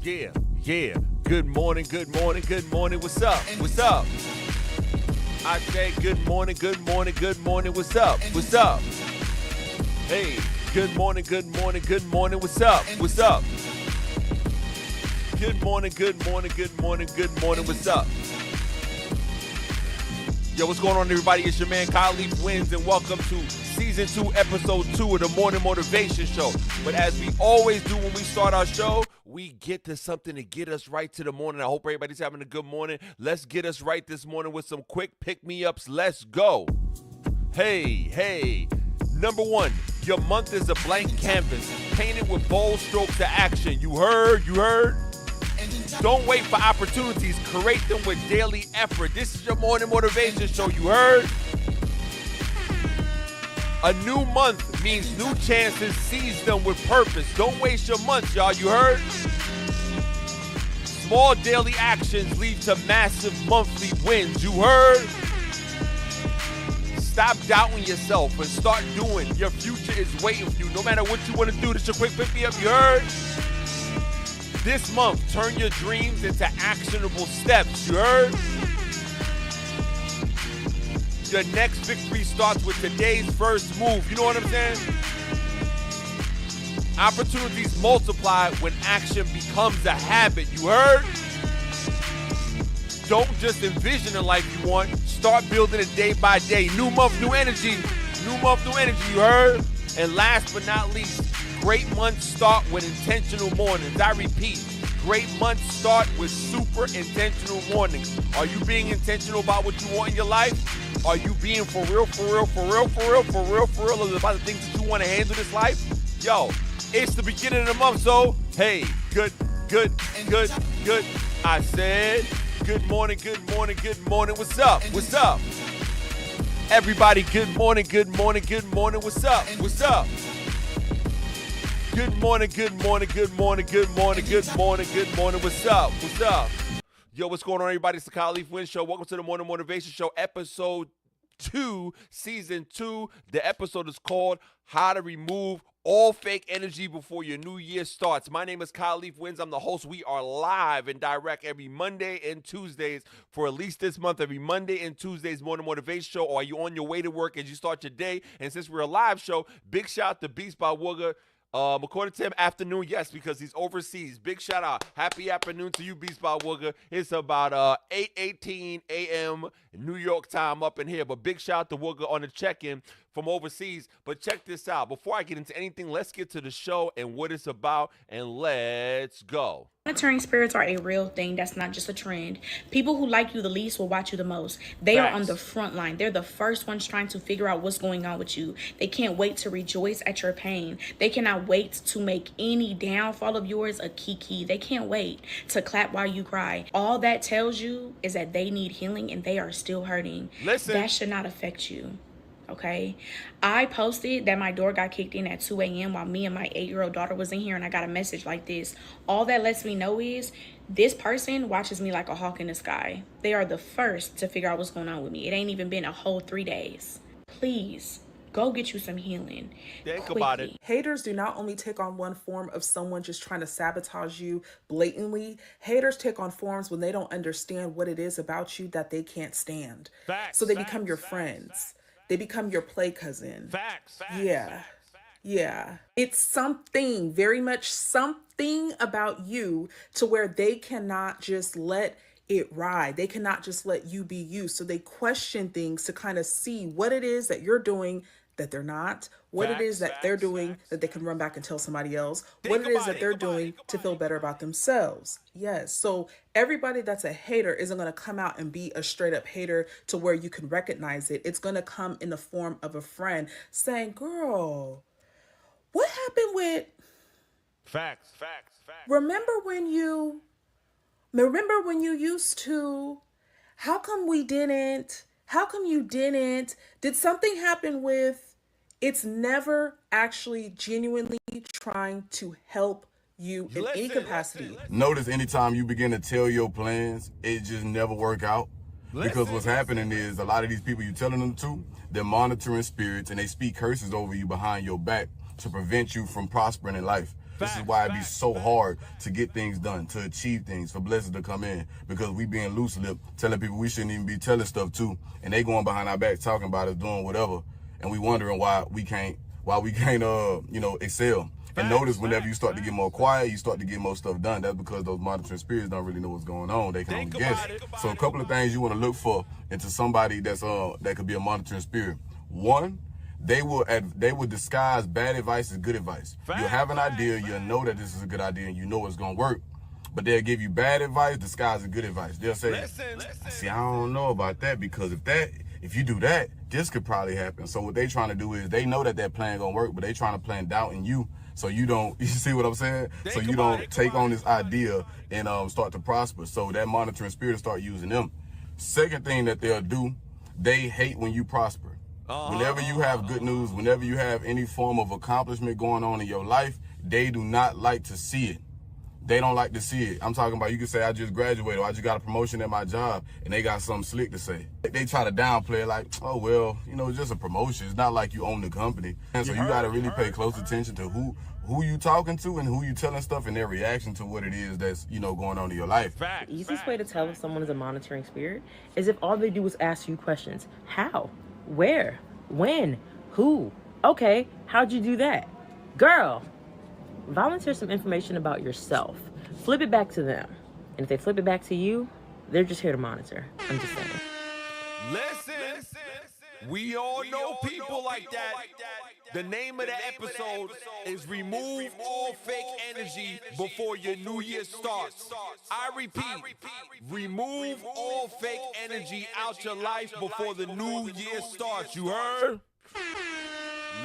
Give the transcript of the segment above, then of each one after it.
Yeah. Good morning. What's up? I say good morning. What's up? Hey, good morning. What's up? Good morning. What's up? Yo, what's going on, everybody? It's your man, Kyle Leaf Wins, and welcome to Season 2, Episode 2 of the Morning Motivation Show. But as we always do when we start our show, we get to something to get us right to the morning. I hope everybody's having a good morning. Let's get us right this morning with some quick pick-me-ups. Let's go. Hey. Number 1, your month is a blank canvas, painted with bold strokes of action. You heard? Don't wait for opportunities. Create them with daily effort. This is your morning motivation show. You heard? A new month means new chances. Seize them with purpose. Don't waste your months, y'all. You heard? Small daily actions lead to massive monthly wins. You heard? Stop doubting yourself and start doing. Your future is waiting for you. No matter what you want to do, this is your quick pick-me-up. You heard? This month, turn your dreams into actionable steps. You heard? Your next victory starts with today's first move. You know what I'm saying? Opportunities multiply when action becomes a habit. You heard? Don't just envision the life you want. Start building it day by day. New month, new energy. You heard? And last but not least, great months start with intentional mornings. I repeat, great months start with super intentional mornings. Are you being intentional about what you want in your life? Are you being for real about the things that you want to handle this life? Yo, it's the beginning of the month, so hey, good. I said, good morning. What's up? Everybody, good morning. What's up? Good morning. What's up? Yo, what's going on, everybody? It's the Kyle Leaf Win Show. Welcome to the Morning Motivation Show, Episode 2, Season 2. The episode is called How to Remove All Fake Energy Before Your New Year Starts. My name is Kyle Leaf Wins. I'm the host. We are live and direct every Monday and Tuesdays for at least this month. Every Monday and Tuesdays Morning Motivation Show. Or are you on your way to work as you start your day? And since we're a live show, big shout out to Beats by Wooga. According to him, afternoon, yes, because he's overseas. Big shout out. Happy afternoon to you, Beats by Wooga. It's about 8:18 a.m. New York time up in here. But big shout out to Wooga on the check-in from overseas. But check this out. Before I get into anything, let's get to the show and what it's about, and let's go. Monitoring spirits are a real thing. That's not just a trend. People who like you the least will watch you the most. They are on the front line. They're the first ones trying to figure out what's going on with you. They can't wait to rejoice at your pain. They cannot wait to make any downfall of yours a kiki. They can't wait to clap while you cry. All that tells you is that they need healing and they are still hurting. Listen. That should not affect you. Okay, I posted that my door got kicked in at 2 a.m. while me and my 8-year-old daughter was in here, and I got a message like this. All that lets me know is this person watches me like a hawk in the sky. They are the first to figure out what's going on with me. It ain't even been a whole 3 days. Please go get you some healing. Think about it. Haters do not only take on one form of someone just trying to sabotage you blatantly. Haters take on forms when they don't understand what it is about you that they can't stand. Facts, so they become your friends. They become your play cousin. Facts. Yeah. It's something, very much something about you to where they cannot just let it ride. They cannot just let you be you. So they question things to kind of see what it is that you're doing that they're not, what it is that they're doing that they can run back and tell somebody else, what it is that they're doing to feel better about themselves. Yes. So everybody that's a hater isn't going to come out and be a straight up hater to where you can recognize it. It's going to come in the form of a friend saying, girl, what happened with Facts. remember when you used to, how come you didn't, did something happen with, it's never actually genuinely trying to help you in any capacity. Notice anytime you begin to tell your plans, it just never work out. Because what's happening is a lot of these people you're telling them to, they're monitoring spirits and they speak curses over you behind your back to prevent you from prospering in life. This is why it be so hard to get things done, to achieve things, for blessings to come in, because we being loose-lipped, telling people we shouldn't even be telling stuff too, and they going behind our back talking about us doing whatever, and we wondering why we can't excel. And notice whenever you start to get more quiet, you start to get more stuff done. That's because those monitoring spirits don't really know what's going on. They can only guess. So a couple of things you want to look for into somebody that's that could be a monitoring spirit. One, they will disguise bad advice as good advice. You'll have an idea, you'll know that this is a good idea, and you know it's gonna work. But they'll give you bad advice disguised as good advice. They'll say, see, I don't know about that, because if you do that, this could probably happen. So what they trying to do is, they know that plan gonna work, but they trying to plant doubt in you. So you don't, you see what I'm saying? So you don't take on this idea and start to prosper. So that monitoring spirit will start using them. Second thing that they'll do, they hate when you prosper. Whenever you have good news, whenever you have any form of accomplishment going on in your life, they do not like to see it. They don't like to see it. I'm talking about, you can say, I just graduated, or I just got a promotion at my job, and they got something slick to say. They try to downplay it like, oh, well, it's just a promotion. It's not like you own the company. And so you got to really pay close attention to who you talking to and who you telling stuff, and their reaction to what it is that's, going on in your life. The easiest way to tell if someone is a monitoring spirit is if all they do is ask you questions. How? Where? When? Who? Okay, how'd you do that? Girl, volunteer some information about yourself. Flip it back to them. And if they flip it back to you, they're just here to monitor. I'm just saying. Listen, we all know people like that. The name of the episode is Remove All Fake Energy Before Your New Year Starts. I repeat, remove all fake energy out your life before the new year starts. You heard?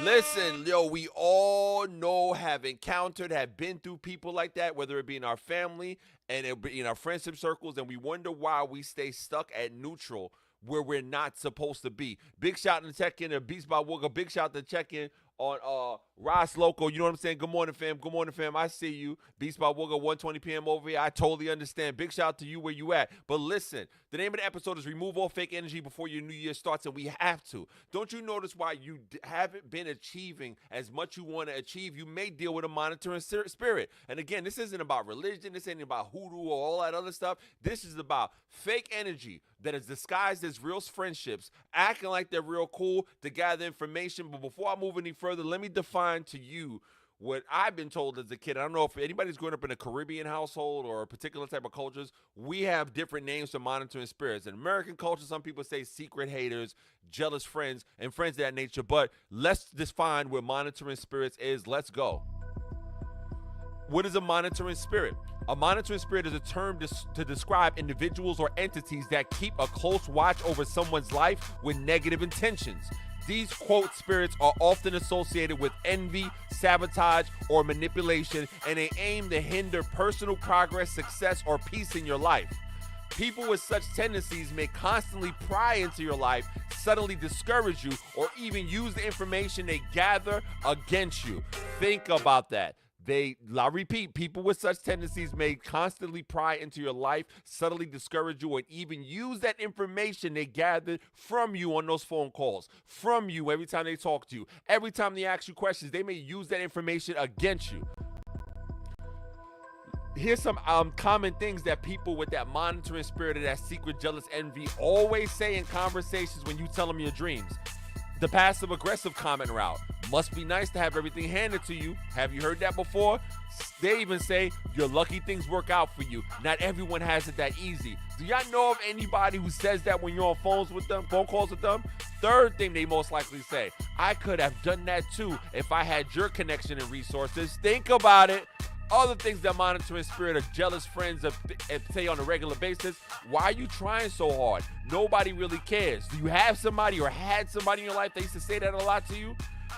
Listen, we all know, have encountered, have been through people like that, whether it be in our family and in our friendship circles, and we wonder why we stay stuck at neutral where we're not supposed to be. Big shout to check in, Beats by Wooga. Big shout to check in on Ross Loco. You know what I'm saying? Good morning, fam. Good morning, fam. I see you. Beats by Wooga, 1:20 p.m. over here. I totally understand. Big shout out to you where you at. But listen, the name of the episode is Remove All Fake Energy Before Your New Year Starts, and we have to. Don't you notice why you haven't been achieving as much you want to achieve? You may deal with a monitoring spirit. And again, this isn't about religion. This ain't about hoodoo or all that other stuff. This is about fake energy that is disguised as real friendships, acting like they're real cool to gather information. But before I move any further, let me define to you what I've been told as a kid. I don't know if anybody's growing up in a Caribbean household or a particular type of cultures. We have different names for monitoring spirits. In American culture, some people say secret haters, jealous friends, and friends of that nature. But let's define what monitoring spirits is. Let's go. What is a monitoring spirit? A monitoring spirit is a term to describe individuals or entities that keep a close watch over someone's life with negative intentions. These, quote, spirits are often associated with envy, sabotage, or manipulation, and they aim to hinder personal progress, success, or peace in your life. People with such tendencies may constantly pry into your life, subtly discourage you, or even use the information they gather against you. Think about that. I repeat, people with such tendencies may constantly pry into your life, subtly discourage you, and even use that information they gathered from you on those phone calls, from you every time they talk to you, every time they ask you questions. They may use that information against you. Here's some common things that people with that monitoring spirit or that secret jealous envy always say in conversations when you tell them your dreams. The passive-aggressive comment route. Must be nice to have everything handed to you. Have you heard that before? They even say, you're lucky things work out for you. Not everyone has it that easy. Do y'all know of anybody who says that when you're on phone calls with them? Third thing they most likely say, I could have done that too if I had your connection and resources. Think about it. Other things that monitoring spirit or jealous friends say on a regular basis. Why are you trying so hard? Nobody really cares. Do you have somebody or had somebody in your life that used to say that a lot to you?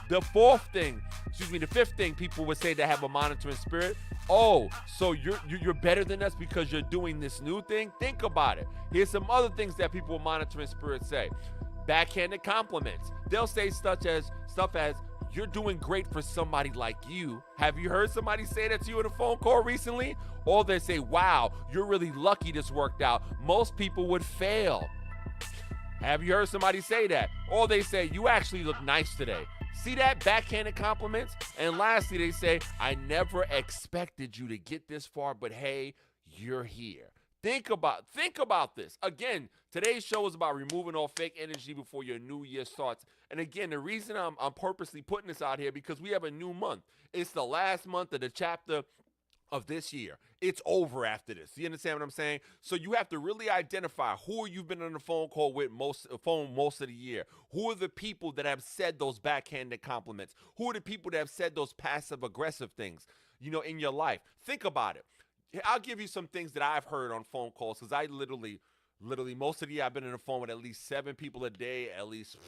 The fifth thing people would say that have a monitoring spirit. Oh, so you're better than us because you're doing this new thing? Think about it. Here's some other things that people with monitoring spirits say. Backhanded compliments. They'll say stuff as, you're doing great for somebody like you. Have you heard somebody say that to you in a phone call recently? Or they say, wow, you're really lucky this worked out. Most people would fail. Have you heard somebody say that? Or they say, you actually look nice today. See that? Backhanded compliments. And lastly, they say, I never expected you to get this far, but hey, you're here. Think about this. Again, today's show is about removing all fake energy before your new year starts. And again, the reason I'm purposely putting this out here because we have a new month. It's the last month of the chapter of this year. It's over after this. You understand what I'm saying? So you have to really identify who you've been on the phone call with most of the year. Who are the people that have said those backhanded compliments? Who are the people that have said those passive aggressive things, in your life? Think about it. I'll give you some things that I've heard on phone calls because I literally most of the year I've been on the phone with at least 7 people a day, at least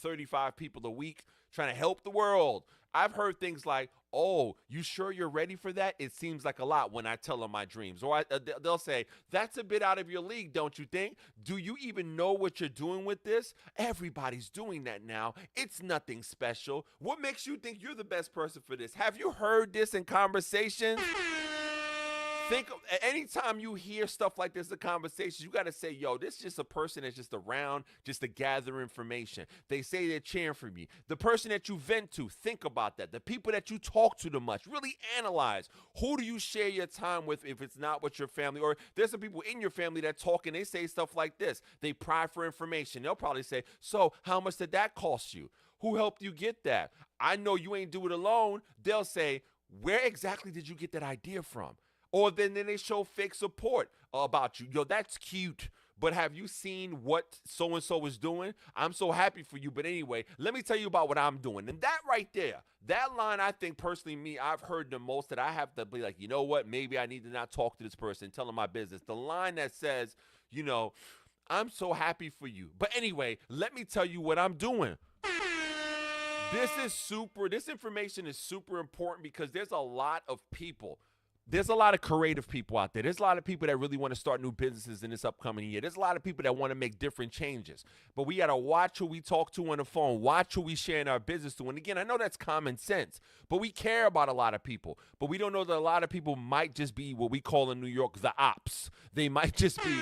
35 people a week, trying to help the world. I've heard things like, oh, you sure you're ready for that? It seems like a lot when I tell them my dreams. Or they'll say, that's a bit out of your league, don't you think? Do you even know what you're doing with this? Everybody's doing that now. It's nothing special. What makes you think you're the best person for this? Have you heard this in conversations? Anytime you hear stuff like this in conversations, you got to say, yo, this is just a person that's just around just to gather information. They say they're cheering for me. The person that you vent to, think about that. The people that you talk to the much, really analyze. Who do you share your time with if it's not with your family? Or there's some people in your family that talk and they say stuff like this. They pry for information. They'll probably say, so how much did that cost you? Who helped you get that? I know you ain't do it alone. They'll say, where exactly did you get that idea from? Or then they show fake support about you. Yo, that's cute. But have you seen what so-and-so is doing? I'm so happy for you. But anyway, let me tell you about what I'm doing. And that right there, that line, I think personally, I've heard the most that I have to be like, you know what? Maybe I need to not talk to this person, tell them my business. The line that says, I'm so happy for you. But anyway, let me tell you what I'm doing. This information is super important because there's a lot of people. There's a lot of creative people out there. There's a lot of people that really want to start new businesses in this upcoming year. There's a lot of people that want to make different changes. But we got to watch who we talk to on the phone, watch who we share our business to. And again, I know that's common sense, but we care about a lot of people. But we don't know that a lot of people might just be what we call in New York the ops. They might just be,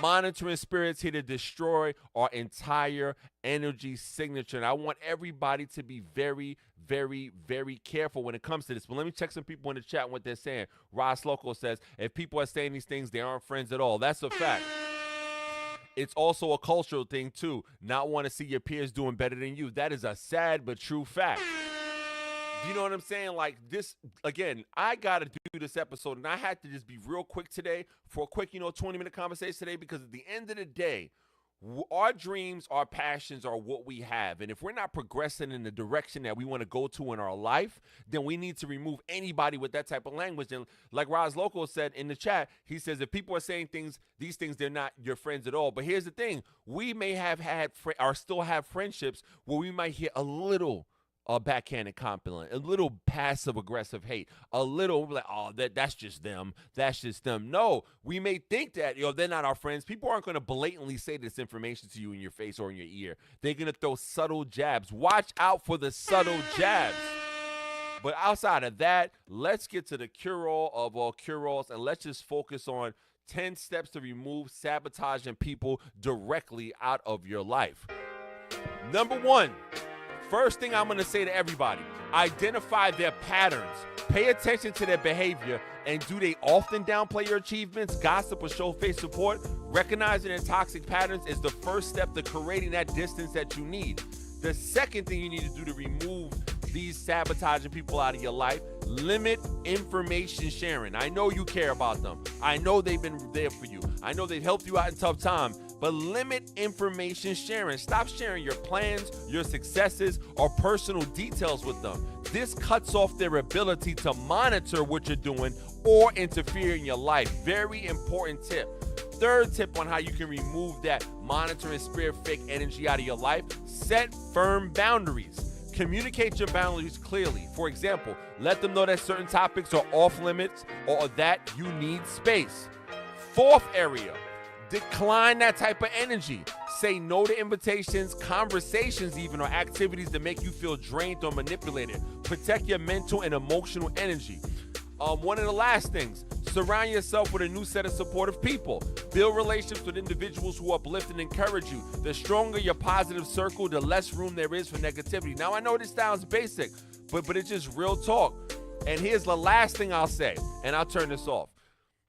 monitoring spirits here to destroy our entire energy signature. And I want everybody to be very, very, very careful when it comes to this. But let me check some people in the chat what they're saying. Ross Loco says, if people are saying these things, they aren't friends at all. That's a fact. It's also a cultural thing, too. Not want to see your peers doing better than you. That is a sad but true fact. You know what I'm saying? Like this, again, I got to do this episode, and I had to just be real quick today for a quick, 20-minute conversation today, because at the end of the day, our dreams, our passions are what we have. And if we're not progressing in the direction that we want to go to in our life, then we need to remove anybody with that type of language. And like Roz Loco said in the chat, he says, if people are saying these things, they're not your friends at all. But here's the thing. We may have had or still have friendships where we might hear a little backhanded compliment, a little passive aggressive hate, a little like, oh, that's just them. That's just them. No, we may think that, they're not our friends. People aren't going to blatantly say this information to you in your face or in your ear. They're going to throw subtle jabs. Watch out for the subtle jabs. But outside of that, let's get to the cure-all of all cure-alls, and let's just focus on 10 steps to remove sabotaging people directly out of your life. Number 1. First thing I'm going to say to everybody, identify their patterns. Pay attention to their behavior, and do they often downplay your achievements, gossip, or show fake support? Recognizing their toxic patterns is the first step to creating that distance that you need. The second thing you need to do to remove these sabotaging people out of your life, limit information sharing. I know you care about them. I know they've been there for you. I know they've helped you out in tough times. But limit information sharing. Stop sharing your plans, your successes, or personal details with them. This cuts off their ability to monitor what you're doing or interfere in your life. Very important tip. Third tip on how you can remove that monitoring spirit fake energy out of your life: set firm boundaries. Communicate your boundaries clearly. For example, let them know that certain topics are off limits or that you need space. Fourth area, decline that type of energy. Say no to invitations, conversations even, or activities that make you feel drained or manipulated. Protect your mental and emotional energy. One of the last things, Surround yourself with a new set of supportive people. Build relationships with individuals who uplift and encourage you. The stronger your positive circle, the less room there is for negativity. Now, I know this sounds basic, but it's just real talk. And here's the last thing I'll say, and I'll turn this off.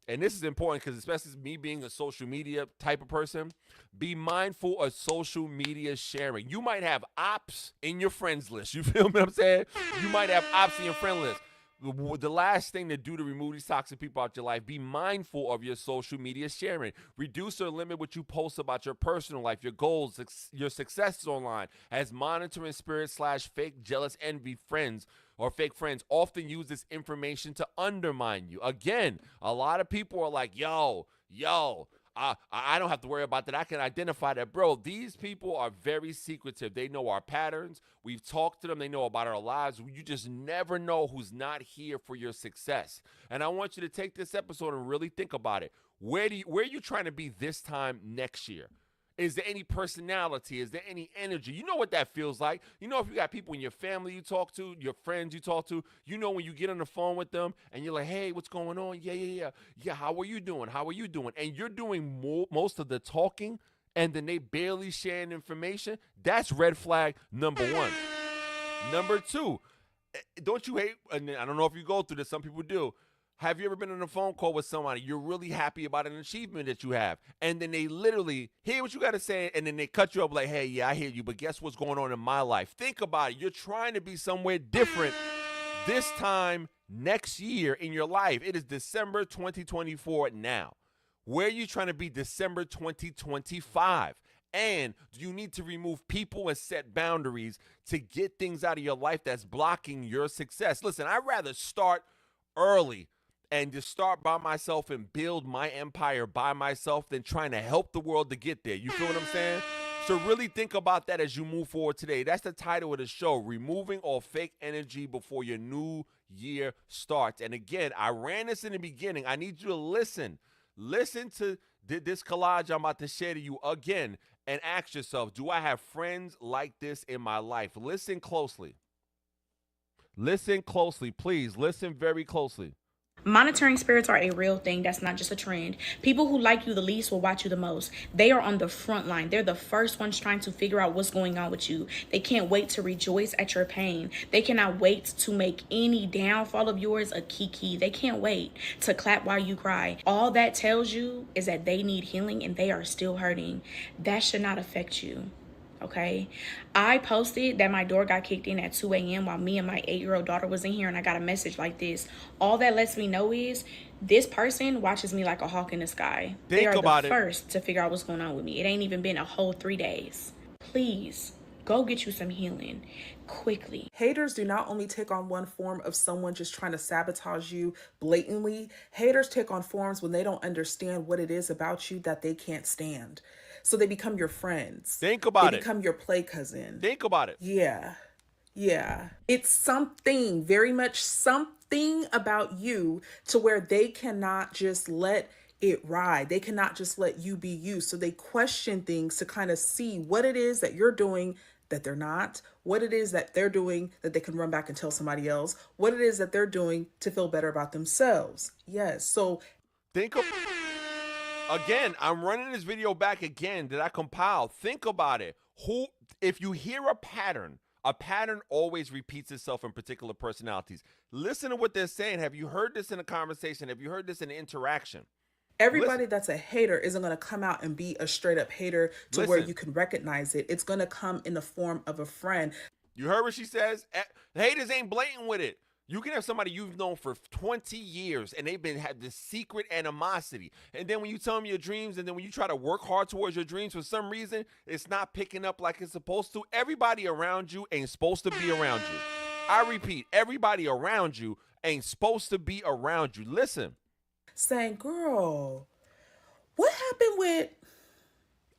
And this is important because especially me being a social media type of person, be mindful of social media sharing. You might have ops in your friends list. You feel me what I'm saying? You might have ops in your friend list. The last thing to do to remove these toxic people out your life, be mindful of your social media sharing. Reduce or limit what you post about your personal life, your goals, your successes online, as monitoring spirit / fake, jealous, envy friends or fake friends often use this information to undermine you. Again, a lot of people are like, yo, I don't have to worry about that. I can identify that. Bro, these people are very secretive. They know our patterns. We've talked to them. They know about our lives. You just never know who's not here for your success. And I want you to take this episode and really think about it. Where are you trying to be this time next year? Is there any personality? Is there any energy? You know what that feels like. You know if you got people in your family you talk to, your friends you talk to, you know when you get on the phone with them and you're like, hey, what's going on? Yeah, how are you doing? And you're doing most of the talking and then they barely sharing information. That's red flag number one. Number two, don't you hate, and I don't know if you go through this, some people do. Have you ever been on a phone call with somebody you're really happy about an achievement that you have, and then they literally hear what you got to say, and then they cut you up like, hey, yeah, I hear you, but guess what's going on in my life? Think about it. You're trying to be somewhere different this time next year in your life. It is December 2024 now. Where are you trying to be December 2025? And you need to remove people and set boundaries to get things out of your life that's blocking your success. Listen, I'd rather start early and just start by myself and build my empire by myself than trying to help the world to get there. You feel what I'm saying? So really think about that as you move forward today. That's the title of the show, Removing All Fake Energy Before Your New Year Starts. And again, I ran this in the beginning. I need you to listen. Listen to this collage I'm about to share to you again and ask yourself, do I have friends like this in my life? Listen closely. Listen closely, please. Listen very closely. Monitoring spirits are a real thing. That's not just a trend. People who like you the least will watch you the most. They are on the front line. They're the first ones trying to figure out what's going on with you. They can't wait to rejoice at your pain. They cannot wait to make any downfall of yours a kiki. They can't wait to clap while you cry. All that tells you is that they need healing and they are still hurting. That should not affect you. Okay, I posted that my door got kicked in at 2 a.m. while me and my 8-year-old daughter was in here, and I got a message like this. All that lets me know is this person watches me like a hawk in the sky. They are the first to figure out what's going on with me. It ain't even been a whole 3 days. Please go get you some healing quickly. Haters do not only take on one form of someone just trying to sabotage you blatantly. Haters take on forms when they don't understand what it is about you that they can't stand. So they become your friends. Think about it. They become your play cousin. Think about it. Yeah. It's something, very much something about you to where they cannot just let it ride. They cannot just let you be you. So they question things to kind of see what it is that you're doing that they're not, what it is that they're doing that they can run back and tell somebody else, what it is that they're doing to feel better about themselves. Yes. So think of... Again, I'm running this video back again that I compiled. Think about it. If you hear a pattern always repeats itself in particular personalities. Listen to what they're saying. Have you heard this in a conversation? Have you heard this in an interaction? Everybody that's a hater isn't going to come out and be a straight up hater to where you can recognize it. It's going to come in the form of a friend. You heard what she says? Haters ain't blatant with it. You can have somebody you've known for 20 years and they've had this secret animosity. And then when you tell them your dreams and then when you try to work hard towards your dreams, for some reason, it's not picking up like it's supposed to. Everybody around you ain't supposed to be around you. I repeat, everybody around you ain't supposed to be around you. Listen. Saying, girl, what happened with...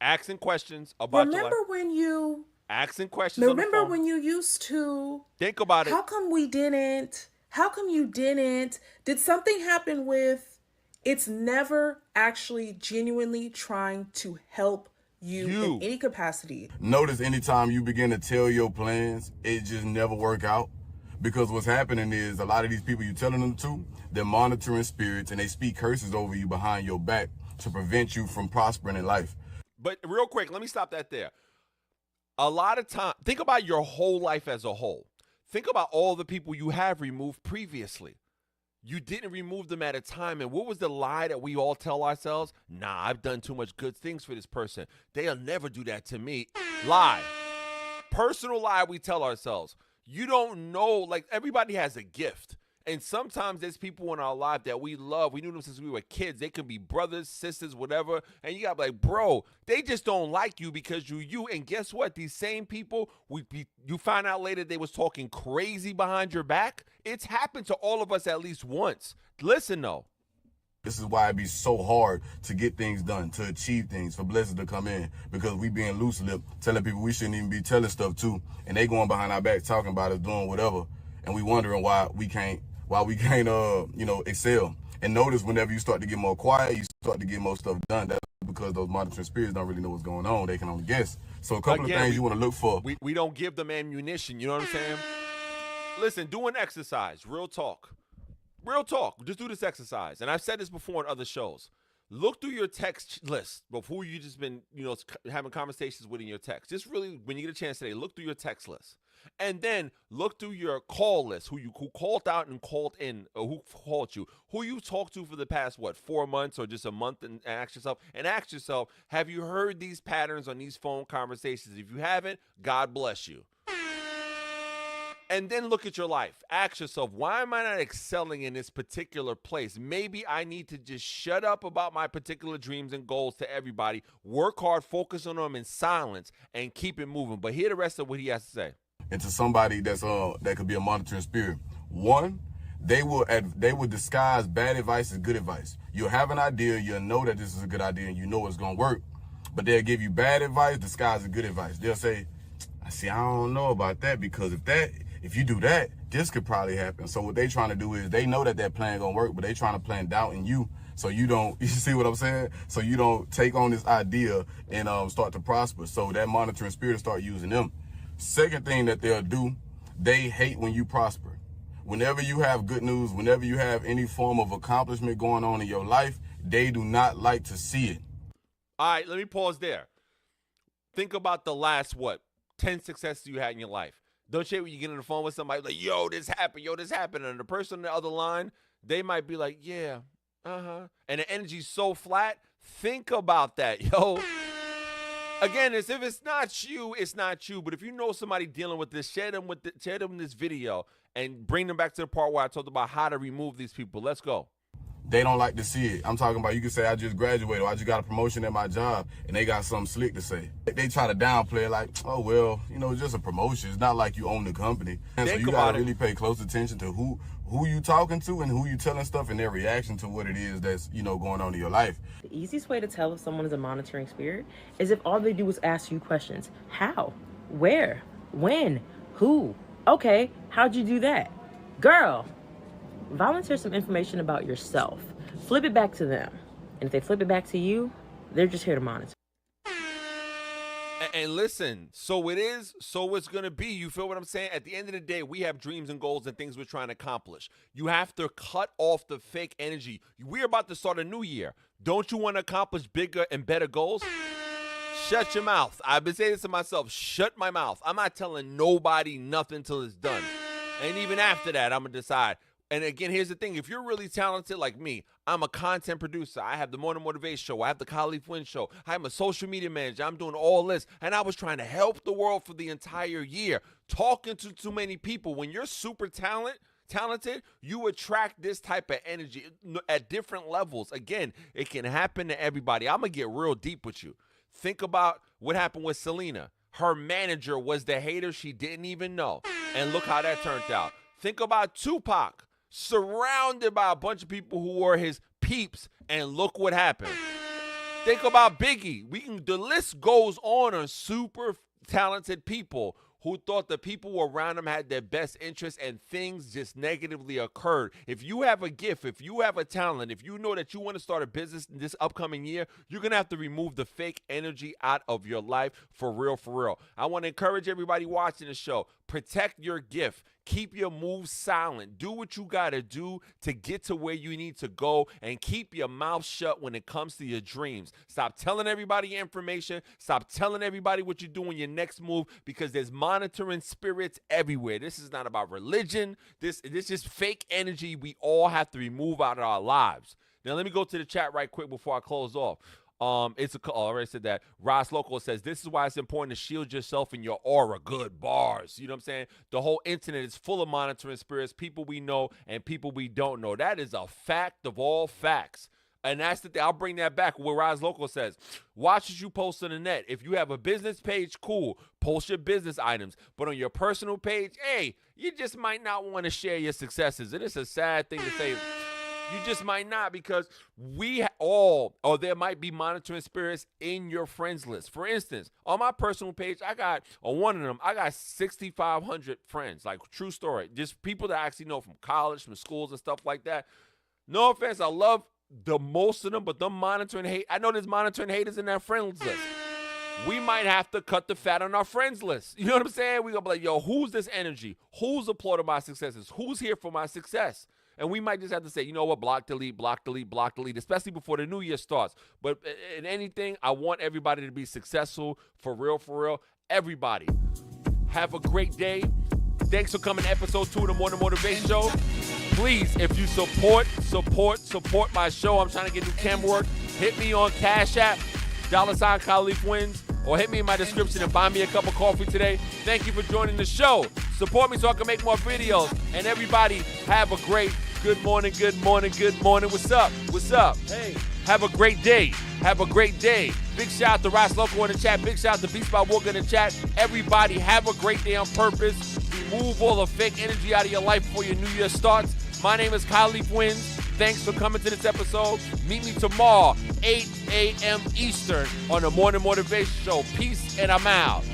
Asking questions about your life. Remember when you... Asking questions. Remember when you used to... Think about it. How come we didn't? How come you didn't? Did something happen with... It's never actually genuinely trying to help you in any capacity. Notice anytime you begin to tell your plans, it just never work out. Because what's happening is a lot of these people you're telling them to, they're monitoring spirits and they speak curses over you behind your back to prevent you from prospering in life. But real quick, let me stop that there. A lot of time, think about your whole life as a whole. Think about all the people you have removed previously. You didn't remove them at a time. And what was the lie that we all tell ourselves? Nah, I've done too much good things for this person. They'll never do that to me. Lie. Personal lie we tell ourselves. You don't know, like everybody has a gift. And sometimes there's people in our life that we love. We knew them since we were kids. They could be brothers, sisters, whatever. And you got to be like, bro, they just don't like you because you're you. And guess what? These same people, you find out later they was talking crazy behind your back. It's happened to all of us at least once. Listen, though. This is why it be so hard to get things done, to achieve things, for blessings to come in. Because we being loose-lipped, telling people we shouldn't even be telling stuff to. And they going behind our back talking about us, doing whatever. And we wondering why we can't excel. And notice whenever you start to get more quiet, you start to get more stuff done. That's because those monitoring spirits don't really know what's going on. They can only guess. So a couple of things you want to look for. We don't give them ammunition. You know what I'm saying? Listen, do an exercise. Real talk. Real talk. Just do this exercise. And I've said this before in other shows. Look through your text list before you just been, having conversations with in your text. Just really, when you get a chance today, look through your text list. And then look through your call list, who called out and called in, or who called you, who you talked to for the past, 4 months or just a month, and ask yourself, have you heard these patterns on these phone conversations? If you haven't, God bless you. And then look at your life. Ask yourself, why am I not excelling in this particular place? Maybe I need to just shut up about my particular dreams and goals to everybody, work hard, focus on them in silence, and keep it moving. But hear the rest of what he has to say. Into somebody that could be a monitoring spirit. One, they will disguise bad advice as good advice. You'll have an idea, you'll know that this is a good idea, and you know it's gonna work. But they'll give you bad advice disguised as good advice. They'll say, I don't know about that, because if you do that, this could probably happen. So what they trying to do is, they know that plan gonna work, but they trying to plant doubt in you. So you don't, you see what I'm saying? So you don't take on this idea and start to prosper. So that monitoring spirit start using them. Second thing that they'll do, they hate when you prosper. Whenever you have good news, whenever you have any form of accomplishment going on in your life, they do not like to see it. All right, let me pause there. Think about the last, 10 successes you had in your life. Don't you hate when you get on the phone with somebody like, yo, this happened. And the person on the other line, they might be like, yeah, and the energy's so flat. Think about that, yo. Again, if it's not you, it's not you. But if you know somebody dealing with this, share them this video and bring them back to the part where I talked about how to remove these people. Let's go. They don't like to see it. I'm talking about, you can say, I just graduated, or I just got a promotion at my job, and they got something slick to say. They try to downplay it like, oh, well, it's just a promotion. It's not like you own the company. And so you got to really pay close attention to who you talking to and who you telling stuff and their reaction to what it is that's, going on in your life. The easiest way to tell if someone is a monitoring spirit is if all they do is ask you questions. How? Where? When? Who? Okay, how'd you do that? Girl, volunteer some information about yourself. Flip it back to them. And if they flip it back to you, they're just here to monitor. And listen, so it is, so it's going to be. You feel what I'm saying? At the end of the day, we have dreams and goals and things we're trying to accomplish. You have to cut off the fake energy. We're about to start a new year. Don't you want to accomplish bigger and better goals? Shut your mouth. I've been saying this to myself. Shut my mouth. I'm not telling nobody nothing until it's done. And even after that, I'm going to decide. And again, here's the thing. If you're really talented like me, I'm a content producer. I have the Morning Motivation Show. I have the Khalif Win Show. I'm a social media manager. I'm doing all this. And I was trying to help the world for the entire year, talking to too many people. When you're super talented, you attract this type of energy at different levels. Again, it can happen to everybody. I'm going to get real deep with you. Think about what happened with Selena. Her manager was the hater she didn't even know. And look how that turned out. Think about Tupac. Surrounded by a bunch of people who were his peeps, and look what happened. Think about Biggie. The list goes on super talented people who thought the people around them had their best interests, and things just negatively occurred. If you have a gift, if you have a talent, if you know that you want to start a business this upcoming year, you're going to have to remove the fake energy out of your life for real, for real. I want to encourage everybody watching the show. Protect your gift. Keep your moves silent. Do what you got to do to get to where you need to go, and keep your mouth shut when it comes to your dreams. Stop telling everybody your information. Stop telling everybody what you're doing, your next move, because there's monitoring spirits everywhere. This is not about religion. This is fake energy we all have to remove out of our lives. Now, let me go to the chat right quick before I close off. I already said that. Ross Local says, this is why it's important to shield yourself and your aura. Good bars. You know what I'm saying? The whole internet is full of monitoring spirits, people we know and people we don't know. That is a fact of all facts. And that's the thing. I'll bring that back. What Ross Local says, watch what you post on the net. If you have a business page, cool. Post your business items. But on your personal page, hey, you just might not want to share your successes. And it's a sad thing to say. You just might not, because there might be monitoring spirits in your friends list. For instance, on my personal page, on one of them, I got 6,500 friends. Like, true story. Just people that I actually know from college, from schools and stuff like that. No offense, I love the most of them, but them monitoring hate. I know there's monitoring haters in that friends list. We might have to cut the fat on our friends list. You know what I'm saying? We're going to be like, yo, who's this energy? Who's applauding my successes? Who's here for my success? And we might just have to say, you know what, block, delete, block, delete, block, delete, especially before the new year starts. But in anything, I want everybody to be successful, for real, everybody. Have a great day. Thanks for coming to episode 2 of the Morning Motivation Show. Please, if you support my show, I'm trying to get new camera work, hit me on Cash App, $ Khalif Wins, or hit me in my description and buy me a cup of coffee today. Thank you for joining the show. Support me so I can make more videos. And everybody, have a great good morning. What's up? Hey, have a great day. Big shout out to Ross Local in the chat. Big shout out to Beats by Walker in the chat. Everybody, have a great day on purpose. Remove all the fake energy out of your life before your new year starts. My name is Khalif Wins. Thanks for coming to this episode. Meet me tomorrow, 8 a.m. Eastern on the Morning Motivation Show. Peace, and I'm out.